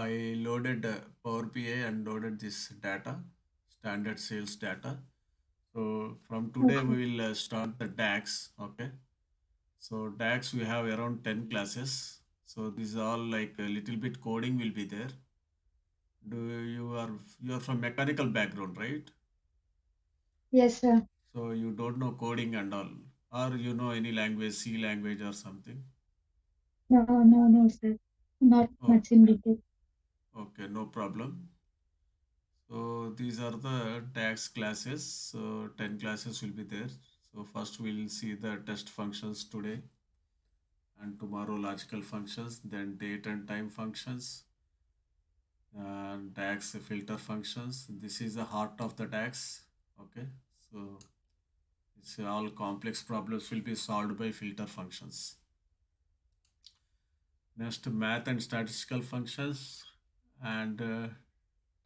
I loaded Power BI and loaded this data, standard sales data. So from today Okay. we will start the DAX. Okay. So DAX we have around 10 classes. So these are all like a little bit coding will be there. Do you are from mechanical background, right? Yes, sir. So you don't know coding and all, or you know any language, C language or something. No, no, no, sir. Not Oh, much in detail. okay, no problem. So these are the DAX classes. So 10 classes will be there. So first we'll see the test functions today and tomorrow logical functions, then date and time functions, and DAX filter functions. This is the heart of the DAX. Okay. So it's all complex problems will be solved by filter functions. Next, math and statistical functions and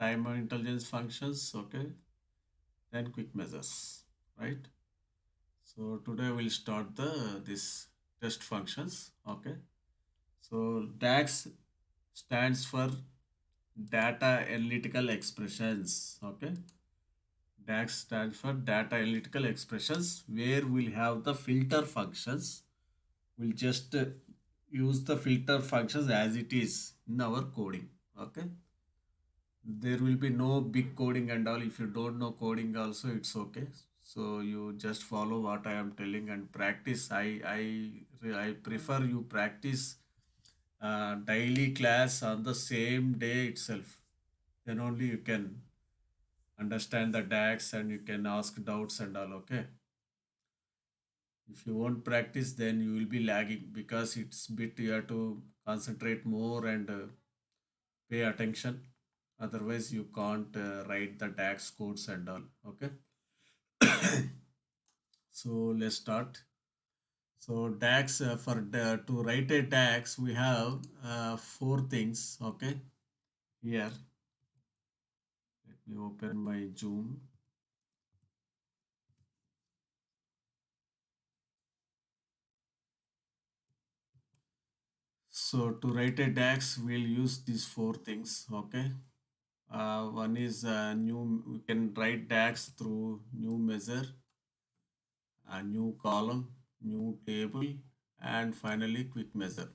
time and intelligence functions. Okay. Then quick measures. Right. So today we'll start the this test functions. Okay. So DAX stands for data analytical expressions. Okay. DAX stands for data analytical expressions where we'll have the filter functions. We'll just use the filter functions as it is in our coding. Okay. There will be no big coding and all. If you don't know coding also, it's okay. So you just follow what I am telling and practice. I prefer you practice daily class on the same day itself. Then only you can understand the DAX and you can ask doubts and all. Okay. If you won't practice, then you will be lagging because it's bit you have to concentrate more and pay attention. Otherwise, you can't write the DAX codes and all. Okay. So let's start. So DAX to write a DAX, we have four things. Okay. Here, let me open my Zoom. So to write a DAX, we'll use these four things. Okay. One is new. We can write DAX through new measure, a new column, new table, and finally quick measure.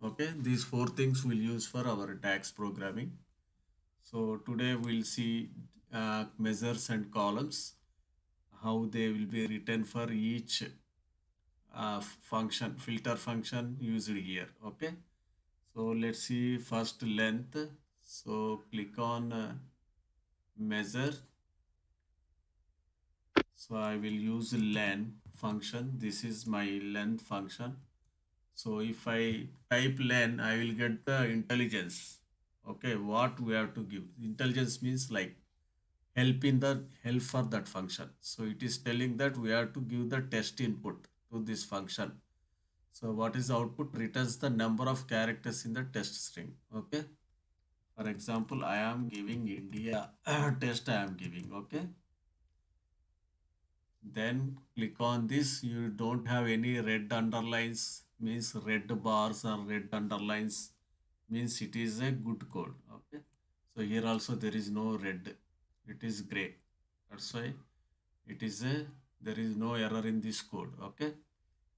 Okay, these four things we'll use for our DAX programming. So today we'll see measures and columns, how they will be written for each function, filter function used here. Okay, so let's see first length. So click on measure. So I will use len function. This is my length function. So if I type len, I will get the intelligence. Okay, what we have to give. Intelligence means like help in the help for that function. So it is telling that we have to give the test input to this function. So what is the output? Returns the number of characters in the test string. Okay. For example, I am giving India test I am giving. Okay. Then click on this. You don't have any red underlines, means red bars or red underlines, means it is a good code. Okay. So here also there is no red. It is gray. That's why it is a there is no error in this code. Okay.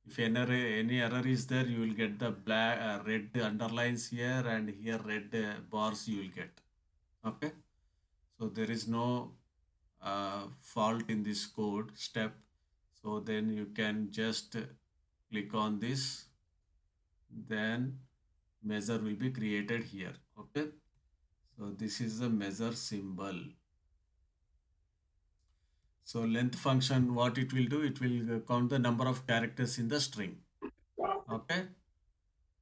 If any error is there, you will get the black red underlines here and here red bars you will get. Okay. So there is no fault in this code step. So then you can just click on this, then measure will be created here. Okay. So this is the measure symbol. So length function, what it will do, it will count the number of characters in the string. Okay.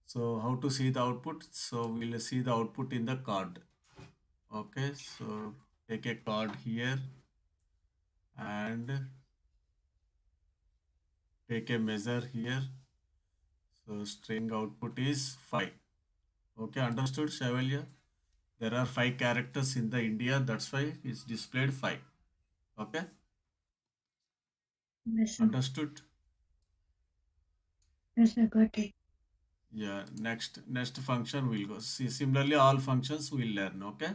So how to see the output? So we'll see the output in the card. Okay. So take a card here and take a measure here. So string output is 5. Okay, understood, Chevalier? There are 5 characters in the India, that's why it's displayed 5. Okay, Yes, sir. understood? Yes, I got it. Yeah, next function we'll go. See, similarly, all functions we'll learn. Okay.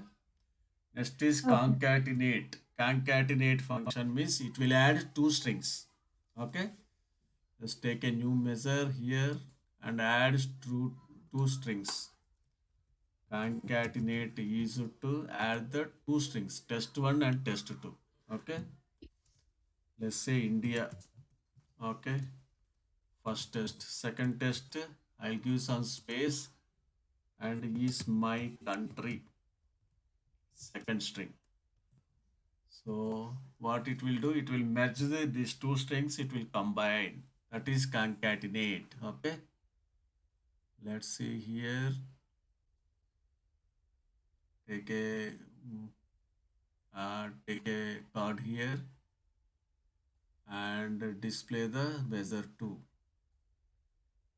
Next is Okay. concatenate. Concatenate function means it will add two strings. Okay. Just take a new measure here and add two strings. Concatenate is to add the two strings, test one and test two. Okay. Let's say India. Okay. First test. Second test. I'll give some space and is my country. Second string. So what it will do, it will merge these two strings, it will combine. That is concatenate. Okay. Let's see here. Take a take a card here and display the measure 2.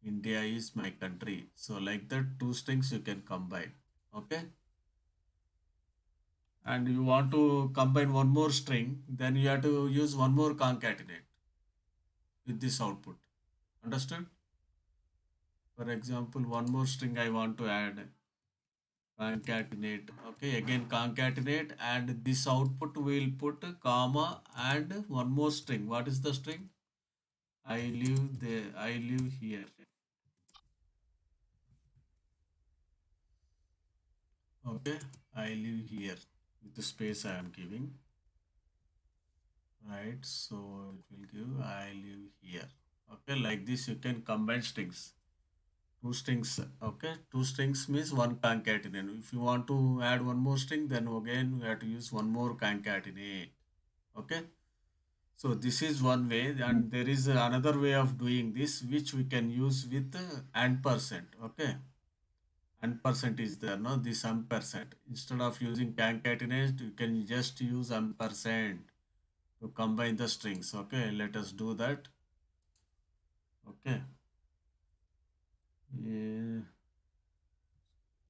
India is my country. So like that, two strings you can combine. Okay. And you want to combine one more string, then you have to use one more concatenate with this output. Understood? For example, one more string I want to add. Concatenate. Okay, again concatenate, and this output will put comma and one more string. What is the string? I live there. I live here. Okay, I live here with the space I am giving. Right, so it will give I live here. Okay, like this you can combine strings. Two strings. Okay, two strings means one concatenate. If you want to add one more string, then again we have to use one more concatenate. Okay. So this is one way, and there is another way of doing this, which we can use with and percent. Okay, and percent is there, no? This ampersand. Instead of using concatenate, you can just use ampersand to combine the strings. Okay, let us do that. Okay, yeah,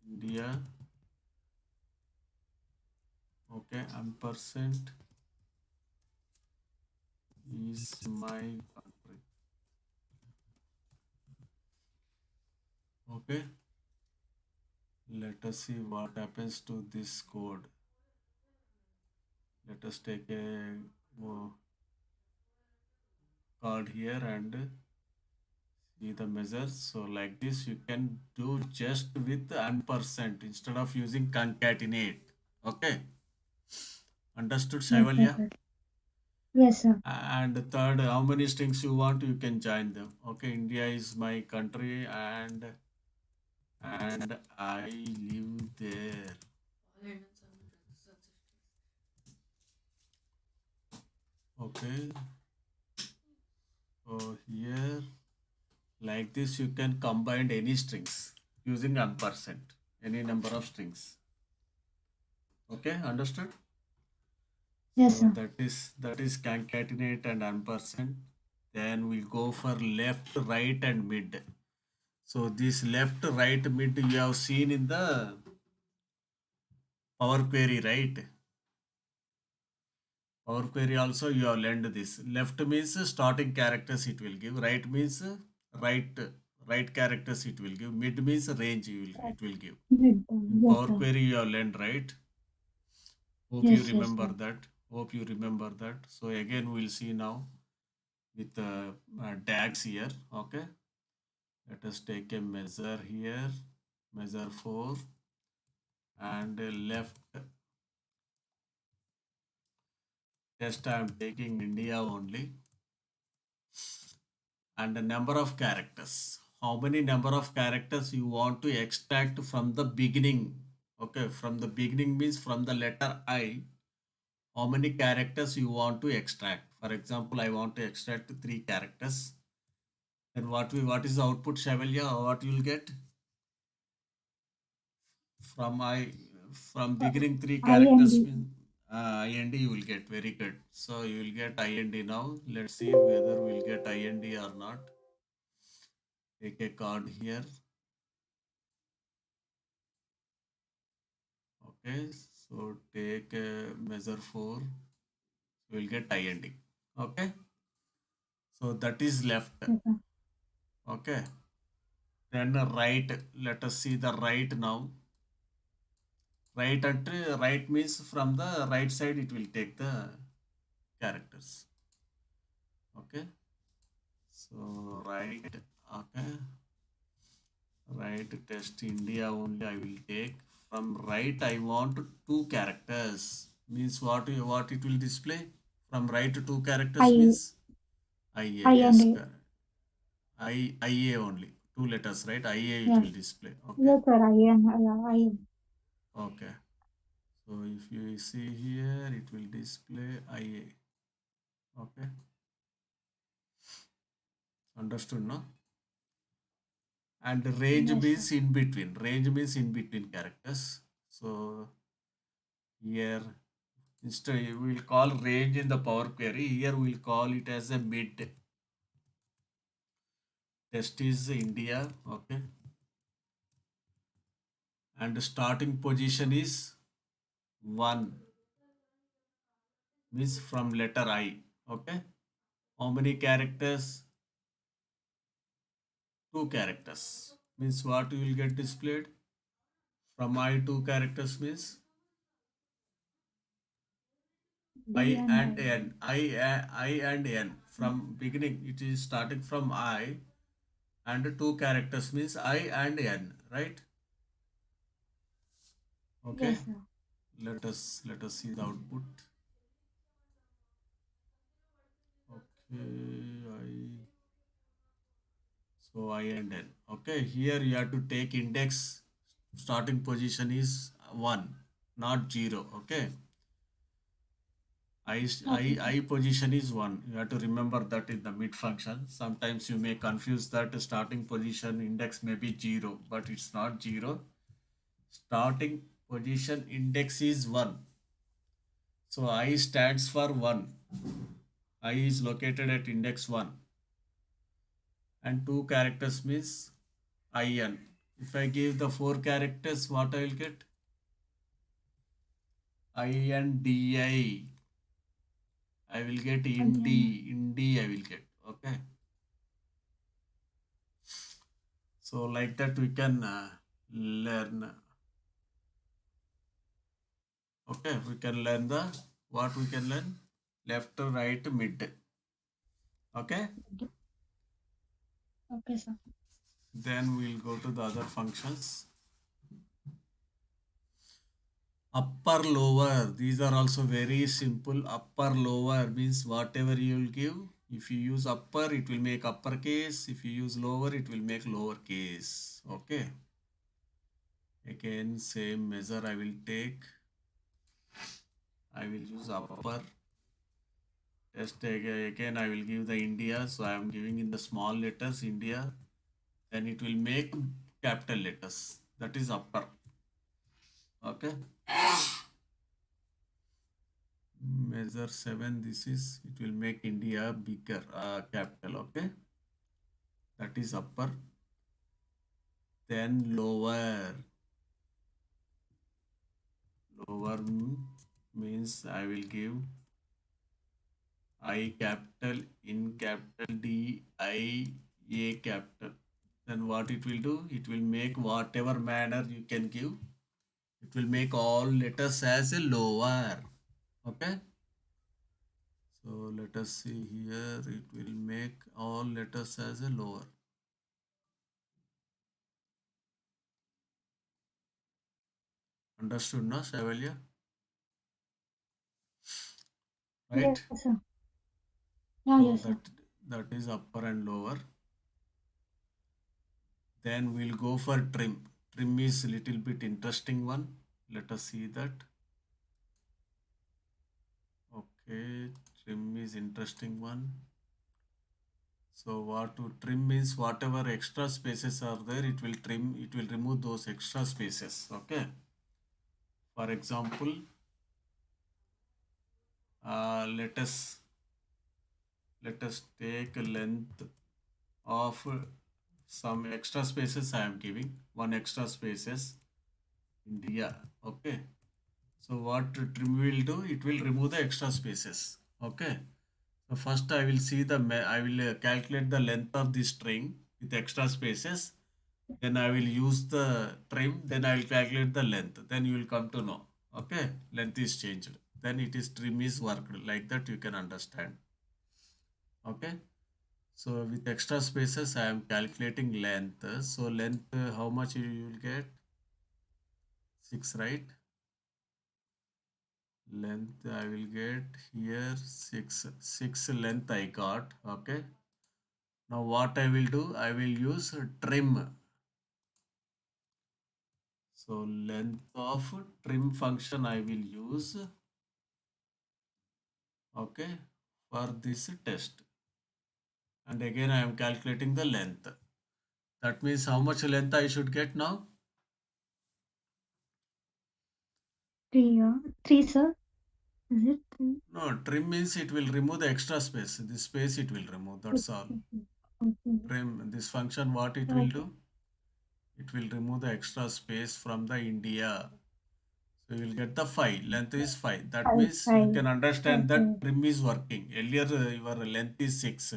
India. Okay, ampersand is my country. Okay, let us see what happens to this code. Let us take a card here and see the measures. So like this, you can do just with ampersand instead of using concatenate. Okay, understood, Okay, Shaivalya? sir. Yes, sir. And third, how many strings you want, you can join them. Okay, India is my country and I live there. Okay, so here like this, you can combine any strings using ampersand, any number of strings. Okay, understood? Yes, So sir. that is concatenate and ampersand. Then we go for left, right, and mid. So this left, right, mid you have seen in the Power Query, right? Power Query also you have learned this. Left means starting characters it will give. Right means right right characters it will give. Mid means range it will give. Good. In Yes, Power sir. Query you have learned, right? Hope you Yes, yes, remember sir. that. Hope you remember that. So again we'll see now with DAX here. Okay, let us take a measure here, measure 4, and left test I am taking India only, and the number of characters. How many number of characters you want to extract from the beginning? Okay, from the beginning means from the letter I. How many characters you want to extract? For example, I want to extract three characters. Then what is the output, Shavalya? What you will get? From I from Uh, beginning three characters IND. mean IND you will get. Very good. So you will get IND now. Let's see whether we'll get IND or not. Take a card here. Okay. So take measure 4. You will get IND. Okay. So that is left. Yes, sir. Okay. Then right, let us see the right now. Right means from the right side it will take the characters. Okay. So right, okay. Right test India only I will take. From right I want two characters. Means what it will display? From right to two characters I means IA. I and Yes, A. IA only. Two letters, right? IA it Yes. will display. Okay. Yes, sir. I am. Okay. So if you see here, it will display IA. Okay. Understood, no? And the range Yes, sir. means in between. Range means in between characters. So here, instead we will call range in the Power Query. Here we will call it as a mid. Test is India. Okay. And the starting position is 1, means from letter I. Okay. How many characters? Two characters. Means what you will get displayed? From I, two characters means D I and and I. N. I and N. From beginning, it is starting from I, and two characters means I and N, right? Okay. Yes, sir. Let us see the output. Okay, I and N. Okay, here you have to take index. Starting position is 1, not 0. Okay. Okay, sir. I position is 1. You have to remember that in the mid function. Sometimes you may confuse that starting position index may be 0, but it's not 0. Starting position index is 1. So I stands for 1. I is located at index 1. And two characters means IN. If I give the four characters, what I will get? INDI. I will get Again. Indi I will get. Okay. So like that we can learn. Okay, we can learn the what we can learn left, right, mid. Okay, Okay, sir. then we'll go to the other functions. Upper, lower. These are also very simple. Upper, lower means whatever you will give. If you use upper, it will make uppercase. If you use lower, it will make lowercase. Okay. Again, same measure I will take. I will use upper. Just again, I will give the India. So I am giving in the small letters India. Then it will make capital letters. That is upper. Okay. Measure 7. This is it will make India bigger capital. Okay. That is upper. Then lower. Lower means I will give I capital in capital D I A capital. Then what it will do? It will make whatever manner you can give. It will make all letters as a lower. Okay. So let us see here. It will make all letters as a lower. Understood, no, Shaivalya? Yes, Right? sir. Yeah, So yes, sir. that is upper and lower. Then we'll go for trim. Trim is a little bit interesting one. Let us see that. Okay, trim is interesting one. So what to trim means whatever extra spaces are there, it will trim, it will remove those extra spaces. Okay. For example, let us take a length of some extra spaces I am giving. One extra spaces India. Okay. So what trim will do? It will remove the extra spaces. Okay. So first I will see I will calculate the length of this string with extra spaces. Then I will use the trim, then I will calculate the length. Then you will come to know. Okay, length is changed. Then it is trim is worked like that you can understand. Okay. So with extra spaces, I am calculating length. So length, how much you will get? 6, right? Length I will get here 6. 6 length I got. Okay. Now what I will do? I will use trim. So length of trim function I will use. Okay. For this test. And again I am calculating the length. That means how much length I should get now? 3, 3, sir. Is it 3? No, trim means it will remove the extra space. This space it will remove. That's all. Okay. Okay. Trim, this function, what it will Okay. do? It will remove the extra space from the India. So you will get the 5. Length is 5. That 5, means you 5. can understand that Okay. trim is working. Earlier your length is 6.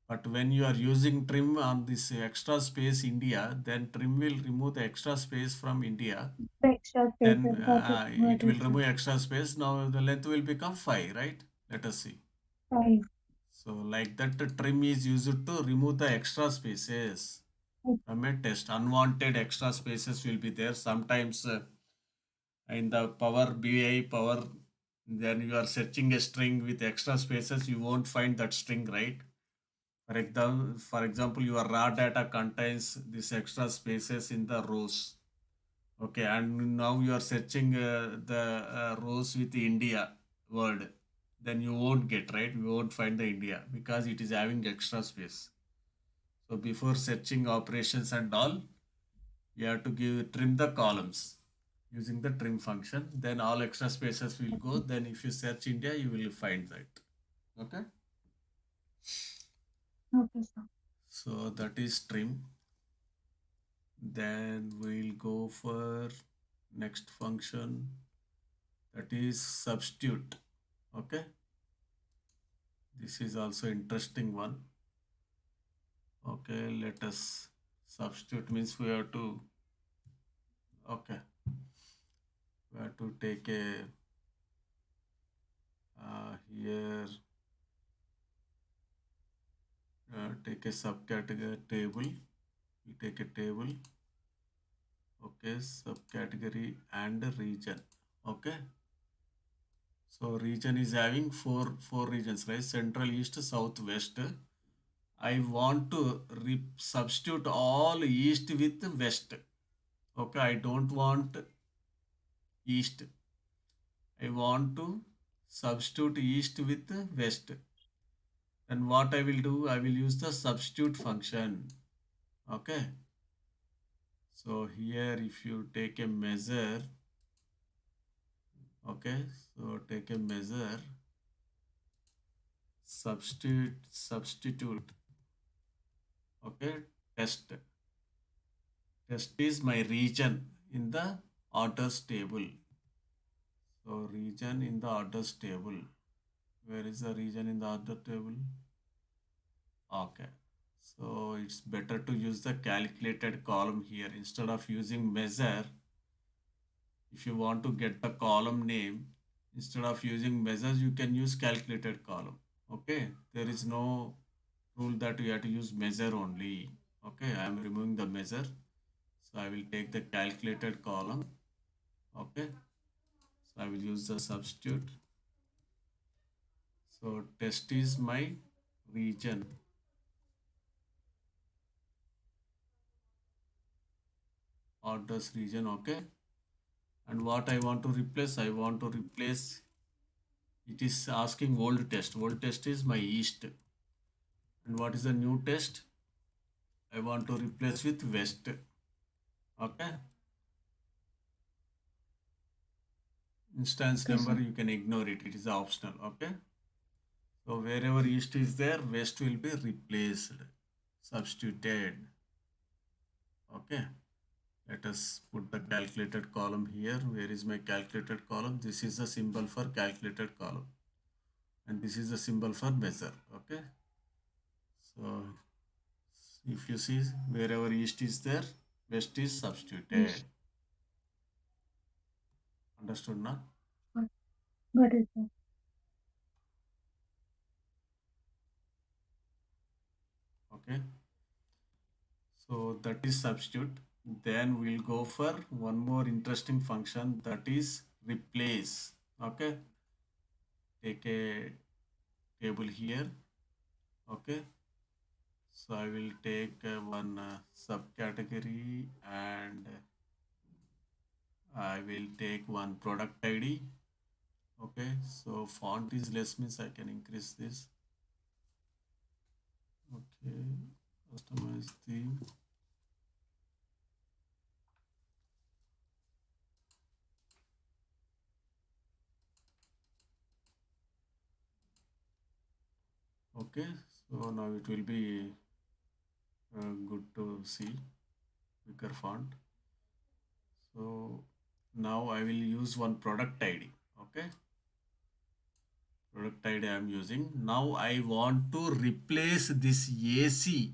But when you are using trim on this extra space India, then trim will remove the extra space from India. The extra Then spaces. Got it. Got it will it, sir. remove extra space. Now the length will become 5, right? Let us see. 5. So like that the trim is used to remove the extra spaces from a test. Unwanted extra spaces will be there. Sometimes in the power BI power, then you are searching a string with extra spaces, you won't find that string, right? For example, your raw data contains these extra spaces in the rows. Okay, and now you are searching the rows with India word. Then you won't get, right? You won't find the India because it is having extra space. So before searching operations and all, you have to trim the columns using the trim function. Then all extra spaces will go. Then if you search India, you will find that. Okay. Okay, sir. So that is trim. Then we'll go for next function, that is substitute. Okay. This is also interesting one. Okay. Let us substitute means we have to, okay, we have to take a here take a subcategory table. We take a table. Okay, subcategory and region. Okay, so region is having four regions, right? Central, east, south, west. I want to substitute all east with west. Okay, I don't want east. I want to substitute east with west. Then what I will do? I will use the substitute function. Okay. So here if you take a measure, okay, so take a measure, substitute, okay, test. Test is my region in the orders table. So region in the orders table. Where is the region in the order table? Okay. So it's better to use the calculated column here instead of using measure. If you want to get the column name, instead of using measures, you can use calculated column. Okay, there is no rule that you have to use measure only. Okay, I am removing the measure. So I will take the calculated column. Okay, so I will use the substitute. So test is my region, orders region. Okay, and what I want to replace, I want to replace, it is asking old test. Old test is my east. And what is the new test? I want to replace with west. Okay. Instance Okay, number sir. you can ignore it. It is optional. Okay. So wherever east is there, west will be replaced, substituted. Okay. Let us put the calculated column here. Where is my calculated column? This is the symbol for calculated column. And this is the symbol for measure. Okay. So If you see, wherever east is there, west is substituted. Yes. Understood now? Got got it, sir. Okay. So that is substitute. Then we'll go for one more interesting function, that is replace. Okay. Take a table here. Okay. So I will take one subcategory, and I will take one product ID. Okay. So font is less means I can increase this. Okay. Customize theme. Okay. So now it will be good to see bigger font. So now I will use one product ID. Okay. Product ID I am using. Now I want to replace this AC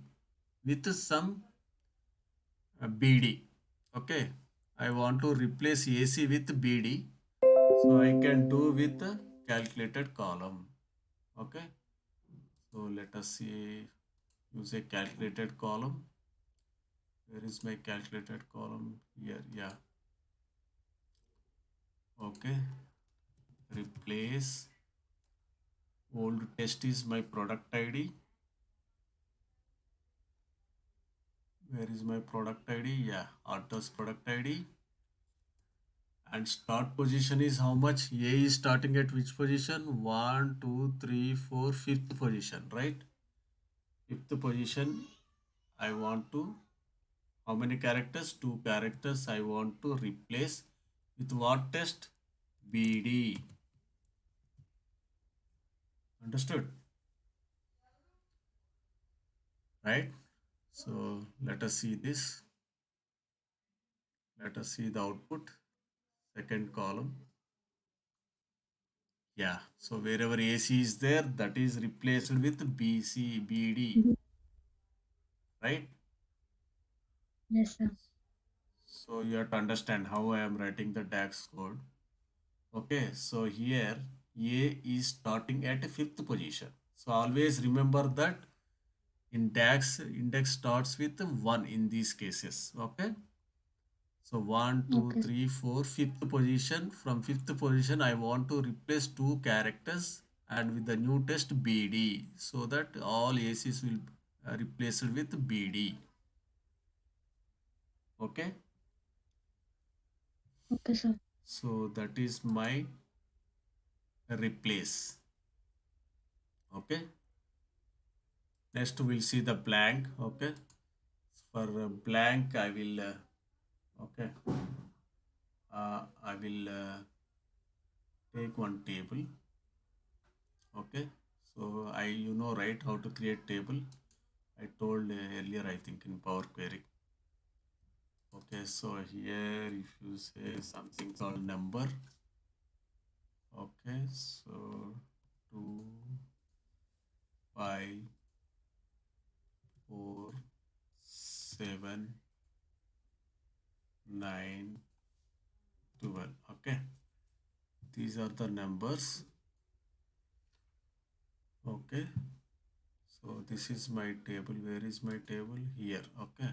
with some BD. Okay. I want to replace AC with BD. So I can do with a calculated column. Okay. So let us see, use a calculated column. Where is my calculated column? Here, yeah. Okay. Replace old test is my product ID. Where is my product ID? Yeah, author's product ID. And start position is how much? A is starting at which position? One, two, three, four, fifth position, right? Fifth position. I want to, how many characters? Two characters I want to replace with what test? BD. Understood? Right? So let us see this. Let us see the output. Second column. Yeah. So wherever AC is there, that is replaced with BC, BD. Mhm. Right? Yes, sir. So you have to understand how I am writing the DAX code. Okay. So here A is starting at fifth position. So always remember that in DAX, index starts with 1 in these cases. Okay. So one, two, Okay. three, four, fifth position. From fifth position, I want to replace two characters and with the new test BD, so that all ACs will replaced with BD. Okay. Okay, sir. So that is my replace. Okay. Next we'll see the blank. Okay. For blank, I will. Okay. I will take one table. Okay. So you know, right, how to create table. I told earlier, I think, in Power Query. Okay, so here if you say something called number, okay, so 2, 5, 4, 7, 9, 12. Okay, these are the numbers. Okay, so this is my table. Where is my table? Here. Okay,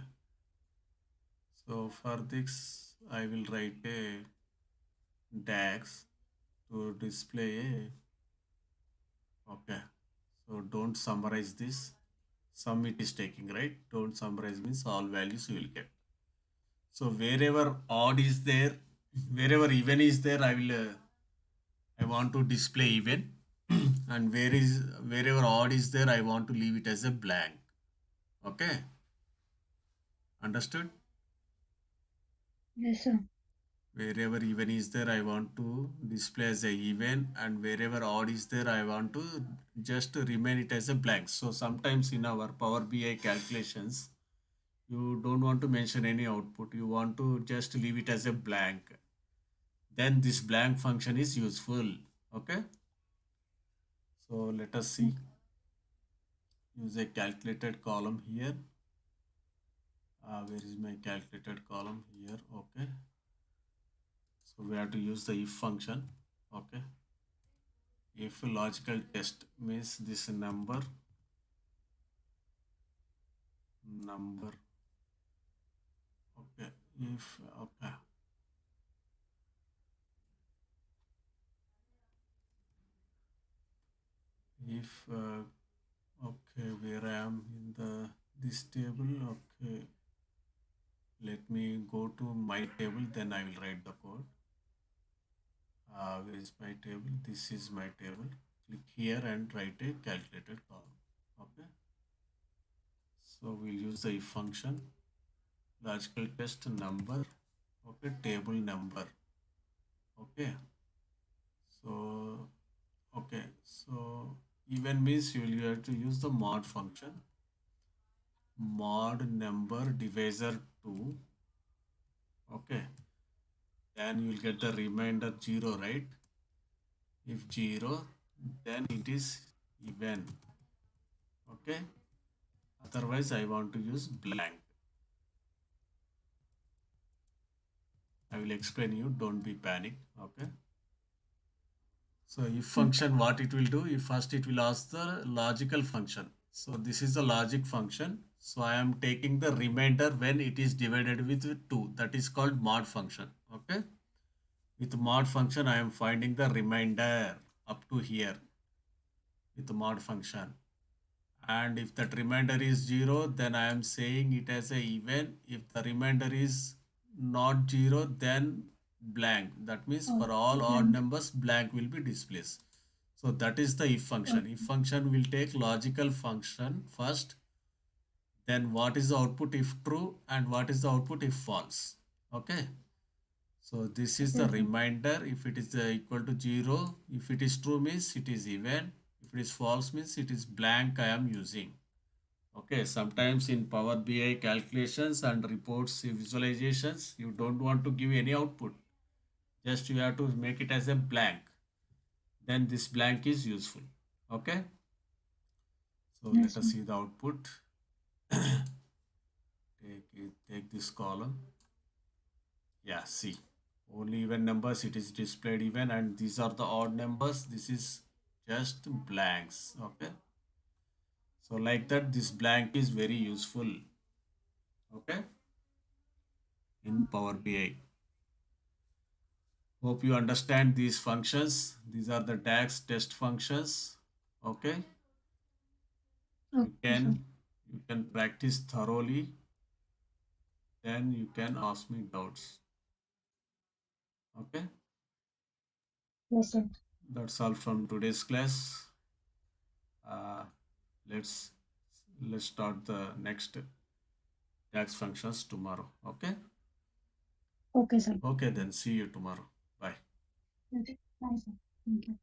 so for this, I will write a DAX to display a. Okay, so don't summarize this. Sum it is taking, right? Don't summarize means all values you will get. So wherever odd is there, wherever even is there, I want to display even, and wherever odd is there, I want to leave it as a blank. Okay, understood? Yes, sir. Wherever even is there, I want to display as a even, and wherever odd is there, I want to just remain it as a blank. So sometimes in our Power BI calculations, you don't want to mention any output, you want to just leave it as a blank, then this blank function is useful. Okay, so let us see, use a calculated column here. Where is my calculated column? Here. Okay. So we have to use the if function. Okay. If logical test means this number. Okay. If okay. If okay, where I am in the this table. Okay. Let me go to my table. Then I will write the code. Where is my table? This is my table. Click here and write a calculated column. Okay. So we'll use the if function. Logical test number. Okay. Table number. Okay. So okay. So even means you have to use the mod function. Mod number divisor 2. Okay. Then you will get the remainder 0, right? If 0, then it is even. Okay. Otherwise, I want to use blank. I will explain you. Don't be panic. Okay. So if Okay. function, what it will do? If first it will ask the logical function. So this is the logic function. So I am taking the remainder when it is divided with 2. That is called mod function. Okay. With mod function, I am finding the remainder up to here with the mod function. And if that remainder is 0, then I am saying it as a even. If the remainder is not 0, then blank. That means for all odd Okay. numbers, blank will be displayed. So that is the if function. If Okay. function will take logical function first, then what is the output if true and what is the output if false. Okay. So this is the Yes, sir. remainder. If it is equal to 0, if it is true means it is even. If it is false means it is blank I am using. Okay, sometimes in Power BI calculations and reports visualizations, you don't want to give any output. Just you have to make it as a blank. Then this blank is useful. Okay, so Yes, let sir. us see the output. Take this column. Yeah, see. Only even numbers it is displayed even, and these are the odd numbers. This is just blanks. Okay. So like that, this blank is very useful. Okay. In Power BI. Hope you understand these functions. These are the DAX test functions. Okay. You Okay, sir. can you can practice thoroughly. Then you can ask me doubts. Okay. Yes, sir. That's all from today's class. Uh, let's let's start the next DAX functions tomorrow. Okay. Okay, sir. Okay. Then see you tomorrow. Bye. Okay. Bye, sir. Thank you.